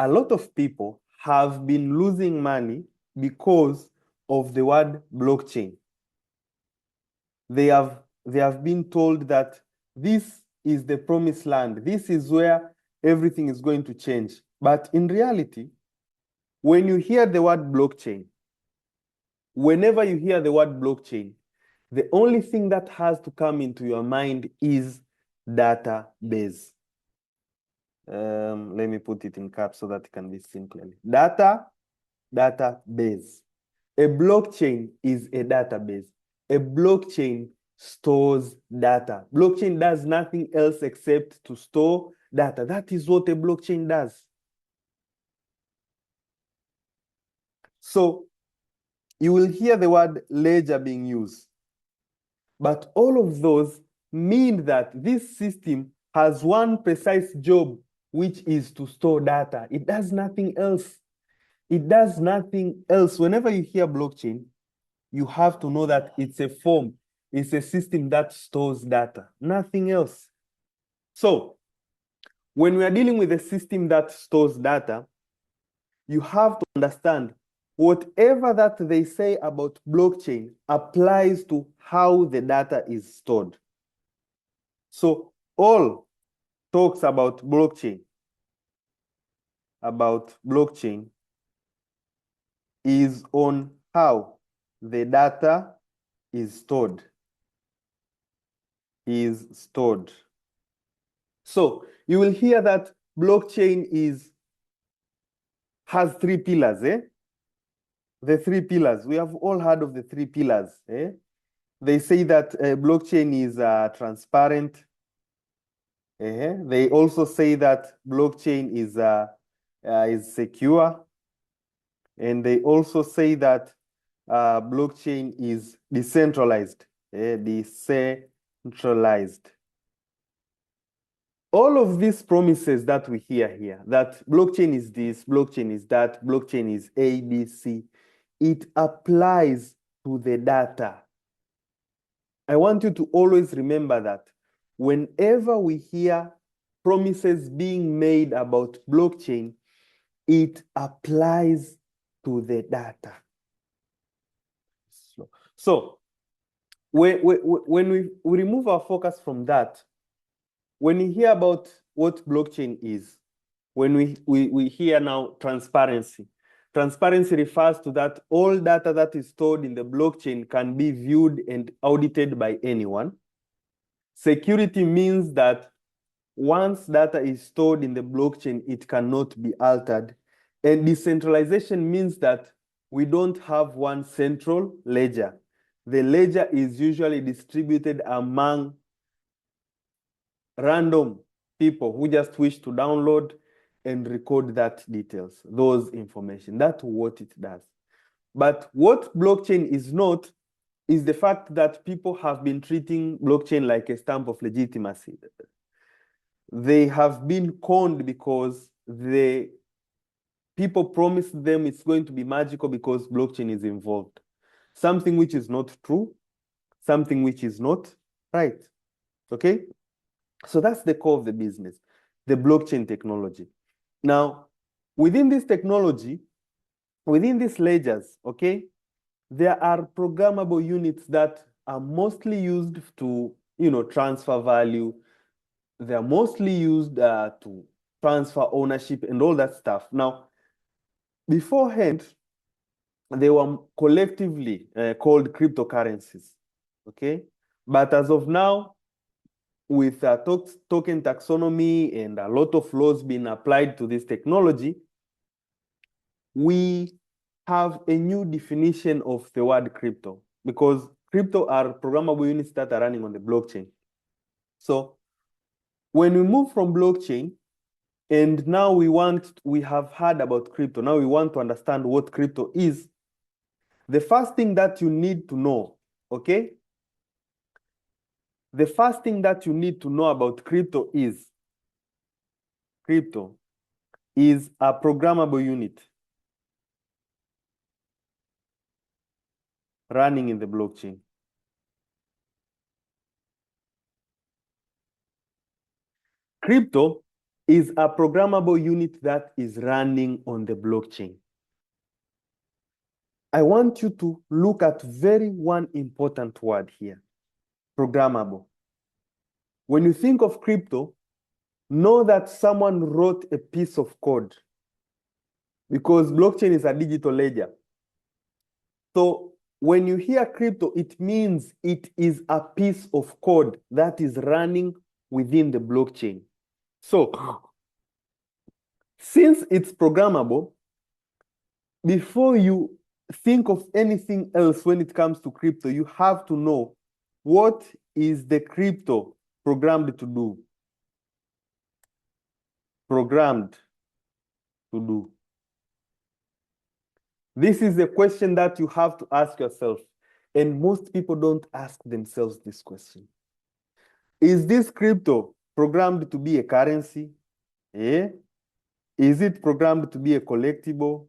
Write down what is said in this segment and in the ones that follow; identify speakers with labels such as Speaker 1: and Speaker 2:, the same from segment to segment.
Speaker 1: a lot of people have been losing money because of the word blockchain. They have been told that this is the promised land. This is where everything is going to change. But in reality, when you hear the word blockchain, whenever you hear the word blockchain, the only thing that has to come into your mind is database. Let me put it in caps so that it can be seen clearly. Database. A blockchain is a database. A blockchain stores data. Blockchain does nothing else except to store data. That is what a blockchain does. So you will hear the word ledger being used. But all of those mean that this system has one precise job, which is to store data. It does nothing else. It does nothing else. Whenever you hear blockchain, you have to know that it's a form, it's a system that stores data, nothing else. So when we are dealing with a system that stores data, you have to understand whatever that they say about blockchain applies to how the data is stored. So all talks about blockchain is on how the data is stored. So you will hear that blockchain has three pillars. The three pillars. We have all heard of the three pillars. They say that blockchain is transparent. They also say that blockchain is secure. And they also say that blockchain is decentralized. Decentralized. All of these promises that we hear here, that blockchain is this, blockchain is that, blockchain is A, B, C, it applies to the data. I want you to always remember that whenever we hear promises being made about blockchain, it applies to the data. So when we remove our focus from that, when we hear about what blockchain is, when we hear now transparency, transparency refers to that all data that is stored in the blockchain can be viewed and audited by anyone. Security means that once data is stored in the blockchain, it cannot be altered. And decentralization means that we don't have one central ledger. The ledger is usually distributed among random people who just wish to download and record those information. That's what it does. But what blockchain is not is the fact that people have been treating blockchain like a stamp of legitimacy. They have been conned because the people promised them it's going to be magical because blockchain is involved. Something which is not true, something which is not right. Okay? So that's the core of the business, the blockchain technology. Now, within this technology, within these ledgers, okay, there are programmable units that are mostly used to, transfer value. They're mostly used to transfer ownership and all that stuff. Now, beforehand, they were collectively called cryptocurrencies, okay? But as of now, with token taxonomy and a lot of laws being applied to this technology, we have a new definition of the word crypto, because crypto are programmable units that are running on the blockchain. So when we move from blockchain, and now we have heard about crypto, now we want to understand what crypto is. The first thing that you need to know, okay? The first thing that you need to know about crypto is a programmable unit running in the blockchain. Crypto is a programmable unit that is running on the blockchain. I want you to look at one important word here, programmable. When you think of crypto, know that someone wrote a piece of code, because blockchain is a digital ledger. So when you hear crypto, it means it is a piece of code that is running within the blockchain. So since it's programmable, before you think of anything else when it comes to crypto, you have to know what is the crypto programmed to do. Programmed to do. This is a question that you have to ask yourself. And most people don't ask themselves this question. Is this crypto programmed to be a currency? Is it programmed to be a collectible?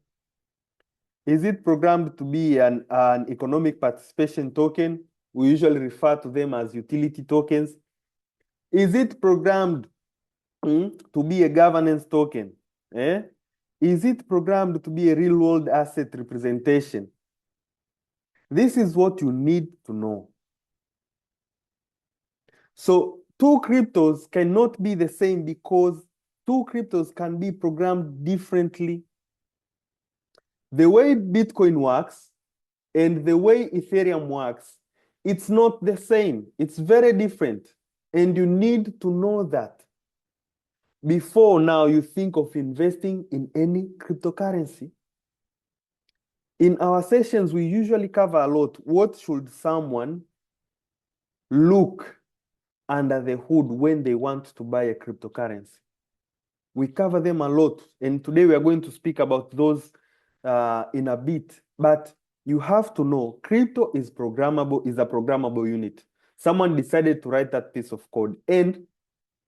Speaker 1: Is it programmed to be an economic participation token? We usually refer to them as utility tokens. Is it programmed to be a governance token? Is it programmed to be a real-world asset representation? This is what you need to know. So two cryptos cannot be the same because two cryptos can be programmed differently. The way Bitcoin works and the way Ethereum works, it's not the same. It's very different. And you need to know that before now you think of investing in any cryptocurrency. In our sessions, we usually cover a lot. What should someone look under the hood when they want to buy a cryptocurrency? We cover them a lot. And today we are going to speak about those in a bit. But you have to know crypto is programmable, is a programmable unit. Someone decided to write that piece of code. And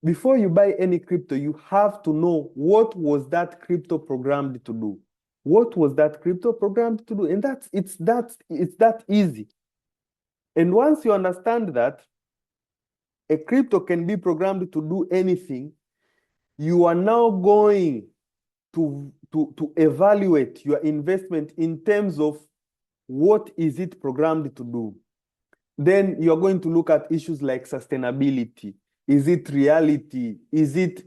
Speaker 1: before you buy any crypto, you have to know what was that crypto programmed to do. What was that crypto programmed to do? And it's that easy. And once you understand that a crypto can be programmed to do anything, you are now going to evaluate your investment in terms of what is it programmed to do. Then you're going to look at issues like sustainability. Is it reality? Is it,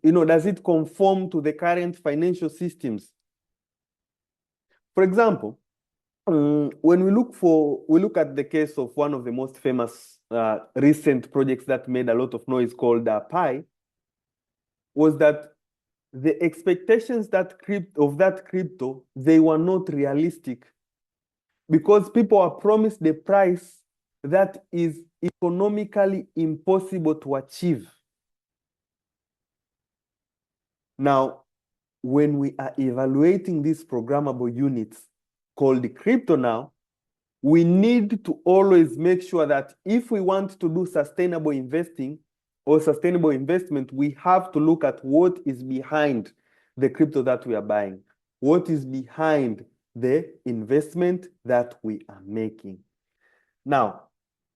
Speaker 1: does it conform to the current financial systems? For example, when we look at the case of one of the most famous recent projects that made a lot of noise called Pi, was that the expectations of that crypto, they were not realistic, because people are promised the price that is economically impossible to achieve. Now, when we are evaluating these programmable units called crypto now, we need to always make sure that if we want to do sustainable investing or sustainable investment, we have to look at what is behind the crypto that we are buying. What is behind the investment that we are making. Now,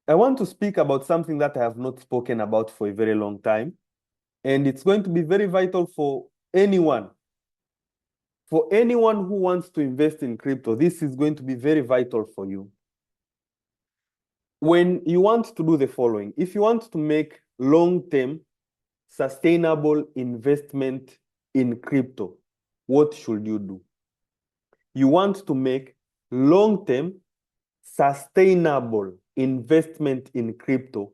Speaker 1: I want to speak about something that I have not spoken about for a very long time, and it's going to be very vital for anyone. For anyone who wants to invest in crypto, this is going to be very vital for you. When you want to do the following, if you want to make long-term sustainable investment in crypto, what should you do? You want to make long-term sustainable investment in crypto,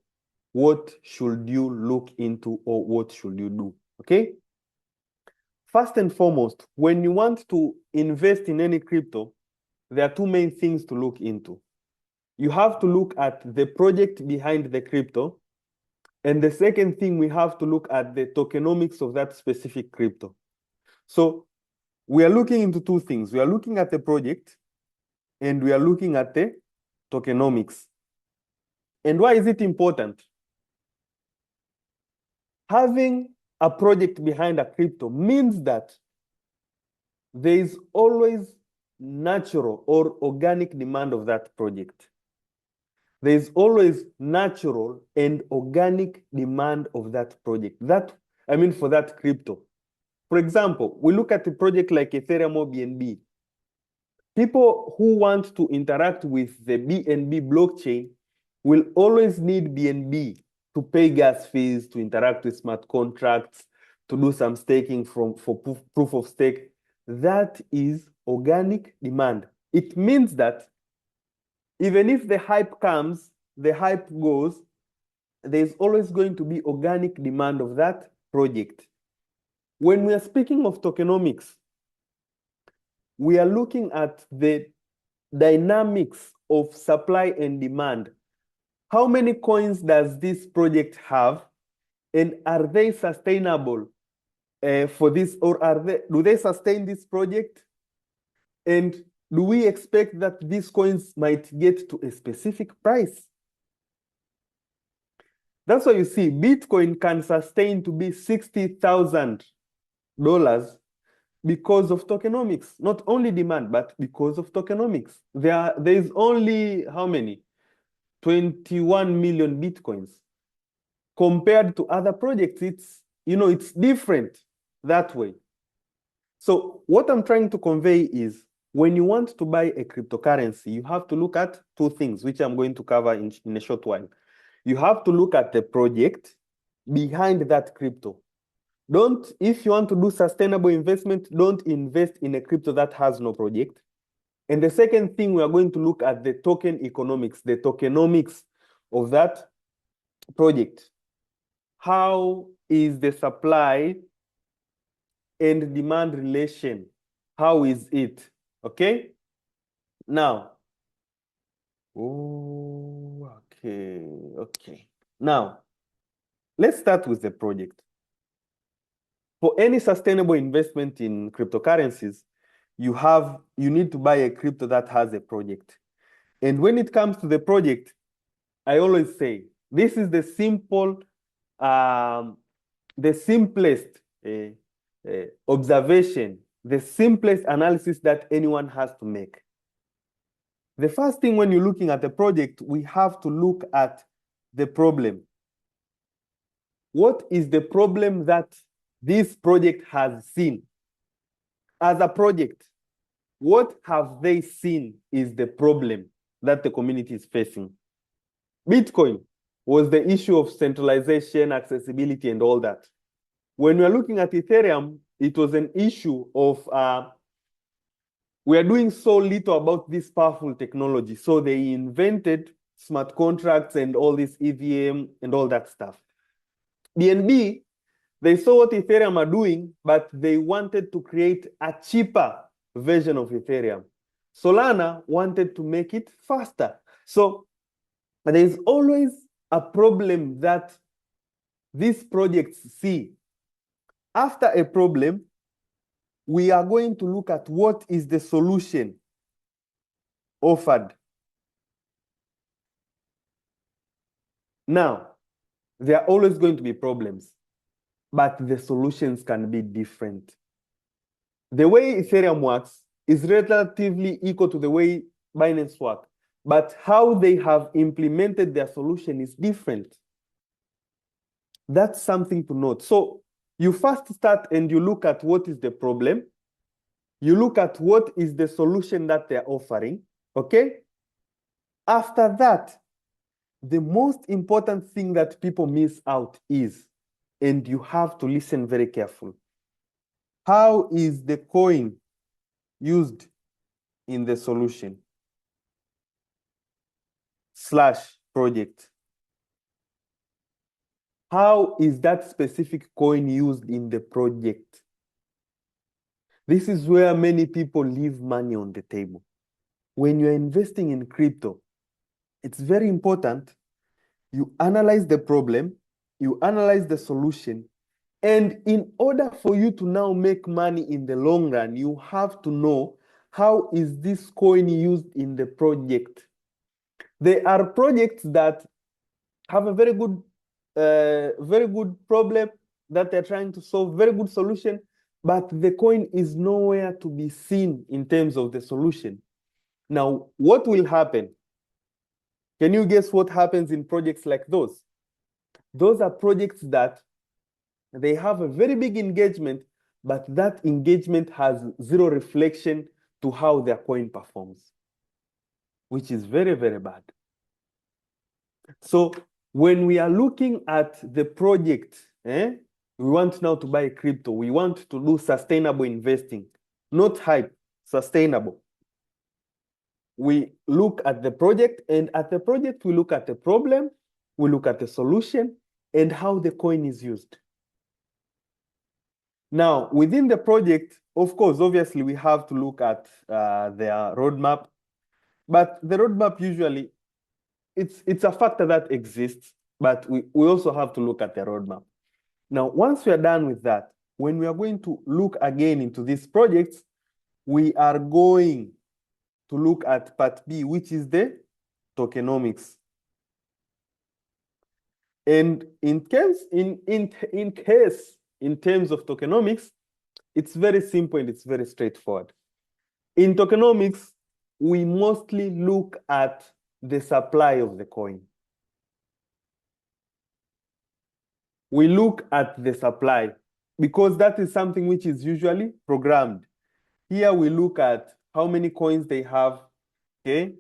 Speaker 1: what should you look into or what should you do? Okay? First and foremost, when you want to invest in any crypto, there are two main things to look into. You have to look at the project behind the crypto. And the second thing, we have to look at the tokenomics of that specific crypto. So we are looking into two things. We are looking at the project and we are looking at the tokenomics. And why is it important? Having a project behind a crypto means that there is always natural or organic demand of that project. There is always natural and organic demand of that project. for that crypto. For example, we look at a project like Ethereum or BNB. People who want to interact with the BNB blockchain will always need BNB to pay gas fees, to interact with smart contracts, to do some staking for proof of stake. That is organic demand. It means that even if the hype comes, the hype goes, there's always going to be organic demand of that project. When we are speaking of tokenomics, we are looking at the dynamics of supply and demand. How many coins does this project have? And are they sustainable for this, or do they sustain this project? And do we expect that these coins might get to a specific price? That's why you see Bitcoin can sustain to be $60,000 because of tokenomics. Not only demand, but because of tokenomics. There is only how many? 21 million Bitcoins. Compared to other projects, it's different that way. So what I'm trying to convey is, when you want to buy a cryptocurrency, you have to look at two things, which I'm going to cover in a short while. You have to look at the project behind that crypto. If you want to do sustainable investment, don't invest in a crypto that has no project. And the second thing, we are going to look at the token economics, the tokenomics of that project. How is the supply and demand relation? How is it? Okay? Now, okay. Now, let's start with the project. For any sustainable investment in cryptocurrencies, you need to buy a crypto that has a project. And when it comes to the project, I always say, this is the simplest observation, the simplest analysis that anyone has to make. The first thing, when you're looking at a project, we have to look at the problem. What is the problem that this project has seen? As a project, what have they seen is the problem that the community is facing? Bitcoin was the issue of centralization, accessibility, and all that. When we're looking at Ethereum, it was an issue of we are doing so little about this powerful technology. So they invented smart contracts and all this EVM and all that stuff. BNB, they saw what Ethereum are doing, but they wanted to create a cheaper version of Ethereum. Solana wanted to make it faster. So there's always a problem that these projects see. After a problem, we are going to look at what is the solution offered. Now, there are always going to be problems, but the solutions can be different. The way Ethereum works is relatively equal to the way Binance works, but how they have implemented their solution is different. That's something to note. So you first start and you look at what is the problem. You look at what is the solution that they're offering, okay? After that, the most important thing that people miss out is, and you have to listen very carefully, how is the coin used in the solution / project? How is that specific coin used in the project? This is where many people leave money on the table. When you're investing in crypto, it's very important you analyze the problem, you analyze the solution, and in order for you to now make money in the long run, you have to know, how is this coin used in the project? There are projects that have a very good problem that they're trying to solve, very good solution, but the coin is nowhere to be seen in terms of the solution. Now, what will happen? Can you guess what happens in projects like those? Those are projects that They have a very big engagement, but that engagement has zero reflection to how their coin performs, which is very, very bad. So when we are looking at the project, we want now to buy crypto. We want to do sustainable investing, not hype, sustainable. We look at the project, and at the project, we look at the problem, we look at the solution, and how the coin is used. Now, within the project, of course, obviously, we have to look at their roadmap, but the roadmap usually, it's a factor that exists, but we also have to look at the roadmap. Now, once we are done with that, when we are going to look again into these projects, we are going to look at part B, which is the tokenomics. And in terms of tokenomics, it's very simple and it's very straightforward. In tokenomics, we mostly look at the supply of the coin. We look at the supply because that is something which is usually programmed. Here we look at how many coins they have, okay?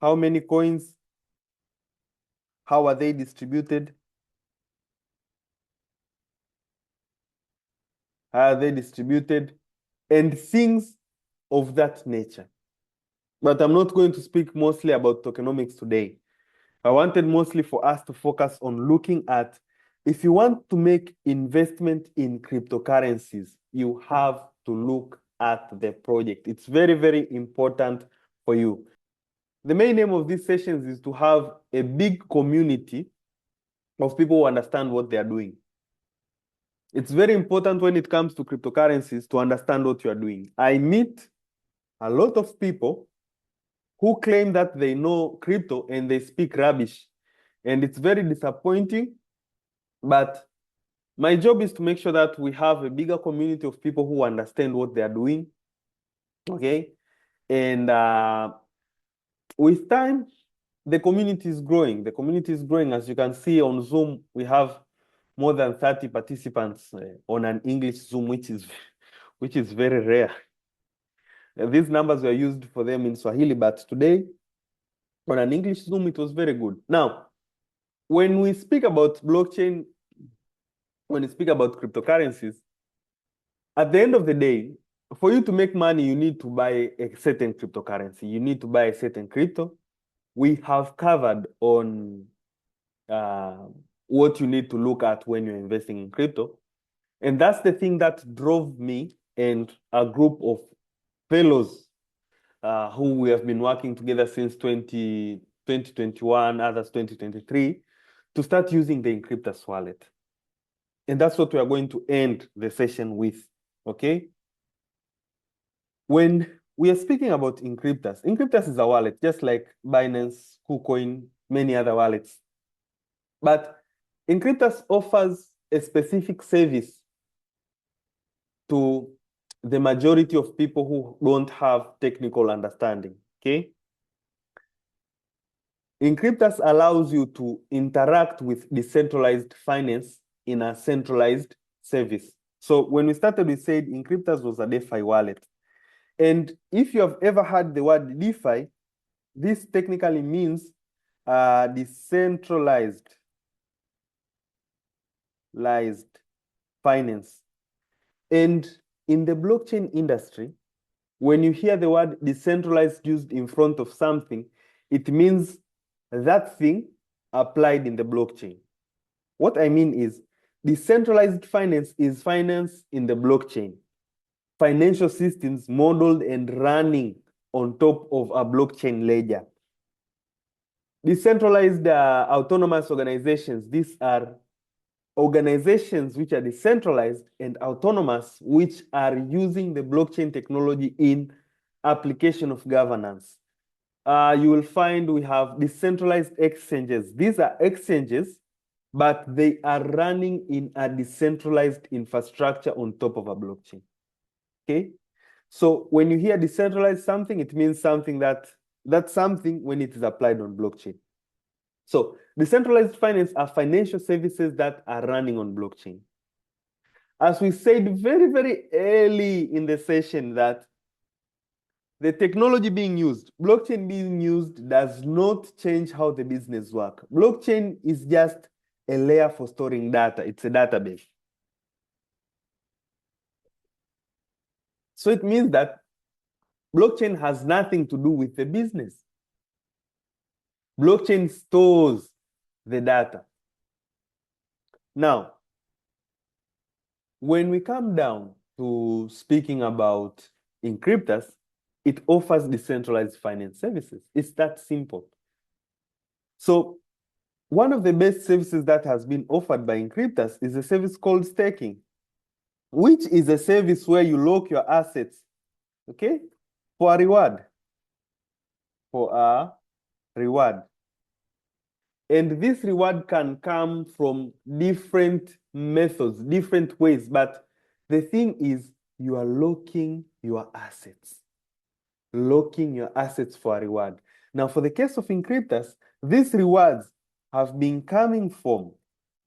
Speaker 1: How many coins, how are they distributed? How are they distributed? And things of that nature. But I'm not going to speak mostly about tokenomics today. I wanted mostly for us to focus on looking at, if you want to make investment in cryptocurrencies, you have to look at the project. It's very, very important for you. The main aim of these sessions is to have a big community of people who understand what they are doing. It's very important when it comes to cryptocurrencies to understand what you are doing. I meet a lot of people who claim that they know crypto and they speak rubbish. And it's very disappointing, but my job is to make sure that we have a bigger community of people who understand what they are doing, okay? And with time, the community is growing. The community is growing. As you can see on Zoom, we have more than 30 participants on an English Zoom, which is very rare. These numbers were used for them in Swahili, but today, on an English Zoom, it was very good. Now, when we speak about blockchain, when we speak about cryptocurrencies, at the end of the day, for you to make money, you need to buy a certain cryptocurrency. You need to buy a certain crypto. We have covered on what you need to look at when you're investing in crypto. And that's the thing that drove me and a group of fellows who we have been working together since 2021, others 2023, to start using the Inkryptus wallet. And that's what we are going to end the session with, okay? When we are speaking about Inkryptus, Inkryptus is a wallet, just like Binance, KuCoin, many other wallets. But Inkryptus offers a specific service to the majority of people who don't have technical understanding, okay? Inkryptus allows you to interact with decentralized finance in a centralized service. So when we started, we said Inkryptus was a DeFi wallet. And if you have ever heard the word DeFi, this technically means decentralized finance. And in the blockchain industry, when you hear the word decentralized used in front of something, it means that thing applied in the blockchain. What I mean is, decentralized finance is finance in the blockchain. Financial systems modeled and running on top of a blockchain ledger. Decentralized autonomous organizations, these are organizations which are decentralized and autonomous, which are using the blockchain technology in application of governance. You will find we have decentralized exchanges. These are exchanges, but they are running in a decentralized infrastructure on top of a blockchain, okay? So when you hear decentralized something, it means something that's something when it is applied on blockchain. So decentralized finance are financial services that are running on blockchain. As we said very, very early in the session, that the technology being used, blockchain being used, does not change how the business works. Blockchain is just a layer for storing data. It's a database. So it means that blockchain has nothing to do with the business. Blockchain stores the data. Now, when we come down to speaking about Inkryptus, it offers decentralized finance services. It's that simple. So one of the best services that has been offered by Inkryptus is a service called staking, which is a service where you lock your assets, okay, for a reward. For a reward. And this reward can come from different methods, different ways. But the thing is, you are locking your assets. Locking your assets for a reward. Now, for the case of Inkryptus, these rewards have been coming from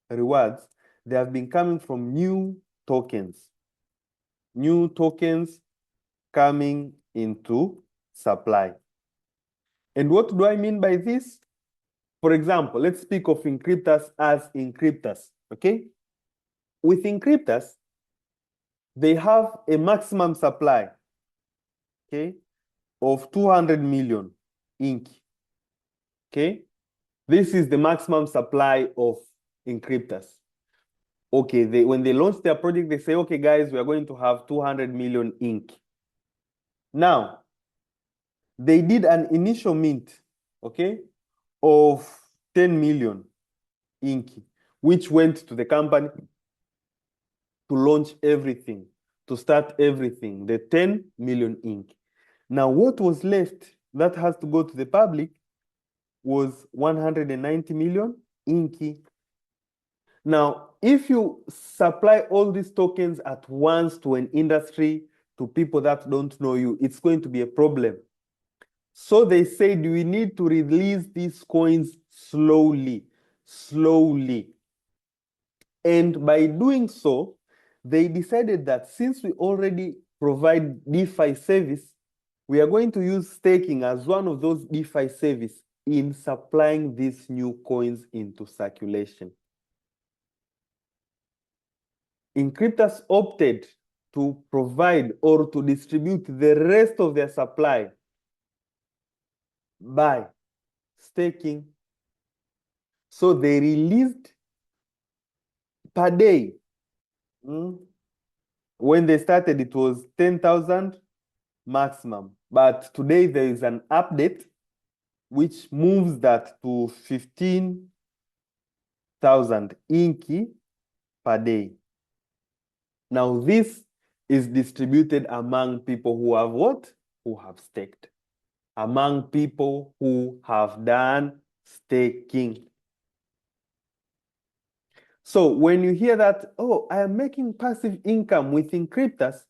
Speaker 1: rewards. They have been coming from new tokens. New tokens coming into supply. And what do I mean by this? For example, let's speak of Inkryptus as Inkryptus, okay? With Inkryptus, they have a maximum supply, okay, of 200 million INKY, okay? This is the maximum supply of Inkryptus. Okay, when they launch their project, they say, okay, guys, we are going to have 200 million INKY. Now, they did an initial mint, okay, of 10 million INKY, which went to the company to launch everything, to start everything, the 10 million INKY. Now, what was left that has to go to the public was 190 million INKY. Now, if you supply all these tokens at once to an industry, to people that don't know you, it's going to be a problem. So they said we need to release these coins slowly. And by doing so, they decided that since we already provide DeFi service, we are going to use staking as one of those DeFi service in supplying these new coins into circulation. Inkryptus opted to provide or to distribute the rest of their supply by staking. So they released per day. When they started, it was 10,000 maximum. But today there is an update which moves that to 15,000 INKY per day. Now this is distributed among people who have what? Who have staked. Among people who have done staking. So when you hear that, oh, I am making passive income with Inkryptus,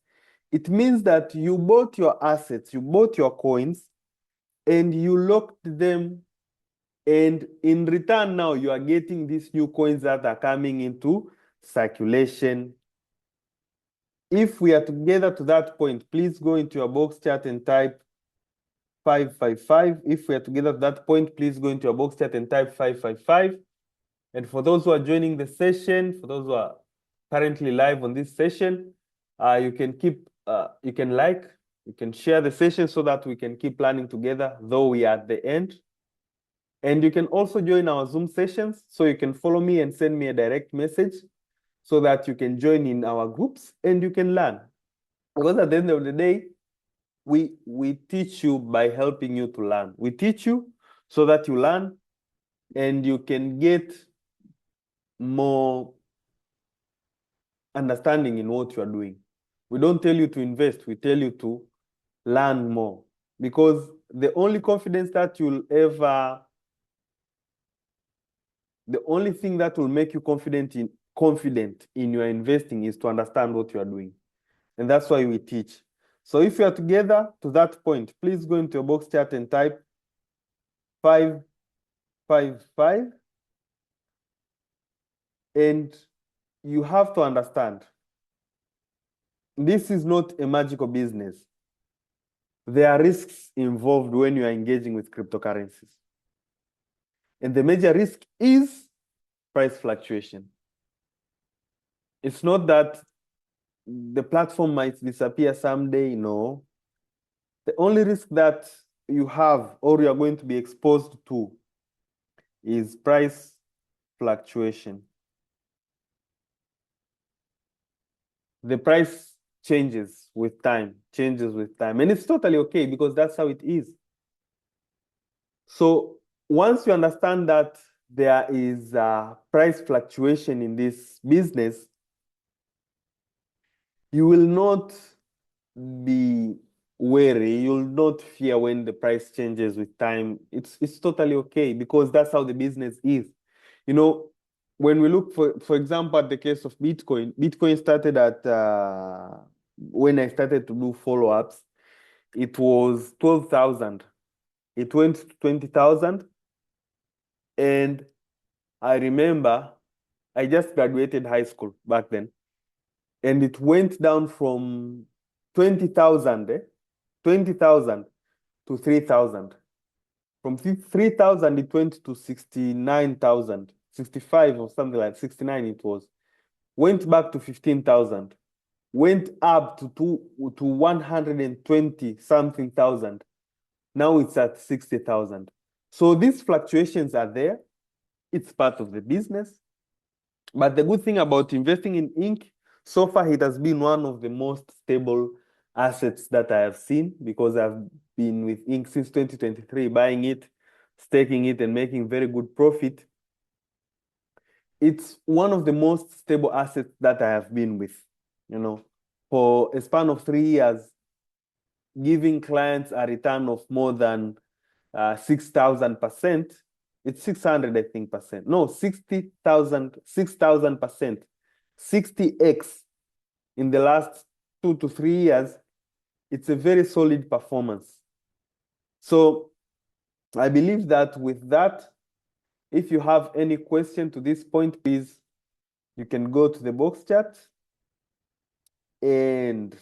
Speaker 1: it means that you bought your assets, you bought your coins, and you locked them. And in return now, you are getting these new coins that are coming into circulation. If we are together to that point, please go into your box chat and type 555. If we are together to that point, please go into your box chat and type 555. And for those who are joining the session, for those who are currently live on this session, you can you can share the session so that we can keep learning together, though we are at the end. And you can also join our Zoom sessions, so you can follow me and send me a direct message so that you can join in our groups and you can learn. Because at the end of the day, we teach you by helping you to learn. We teach you so that you learn and you can get more understanding in what you are doing. We don't tell you to invest, we tell you to learn more. Because the only confidence that you'll ever, the only thing that will make you confident in your investing is to understand what you are doing. And that's why we teach. So if you are together to that point, please go into your box chat and type 555. And you have to understand this is not a magical business. There are risks involved when you are engaging with cryptocurrencies. And the major risk is price fluctuation. It's not that the platform might disappear someday, no. The only risk that you have or you are going to be exposed to is price fluctuation. The price changes with time, and it's totally okay because that's how it is. So once you understand that there is price fluctuation in this business, you will not be wary, you'll not fear when the price changes with time. It's totally okay because that's how the business is. You know, when we look for example, at the case of Bitcoin started at when I started to do follow-ups, it was 12,000. It went to 20,000. And I remember I just graduated high school back then. And it went down from 20,000 to 3,000. From 3,000, it went to 69,000, 65 or something like 69 it was. Went back to 15,000. Went up to 120 something thousand. Now it's at 60,000. So these fluctuations are there. It's part of the business. But the good thing about investing in INK, so far it has been one of the most stable assets that I have seen because I've been with INK since 2023, buying it, staking it, and making very good profit. It's one of the most stable assets that I have been with, for a span of 3 years, giving clients a return of more than 6,000%. It's 600, I think, percent. No, 6,000%. 60x in the last 2 to 3 years. It's a very solid performance. So I believe that with that, if you have any question to this point, please, you can go to the box chat and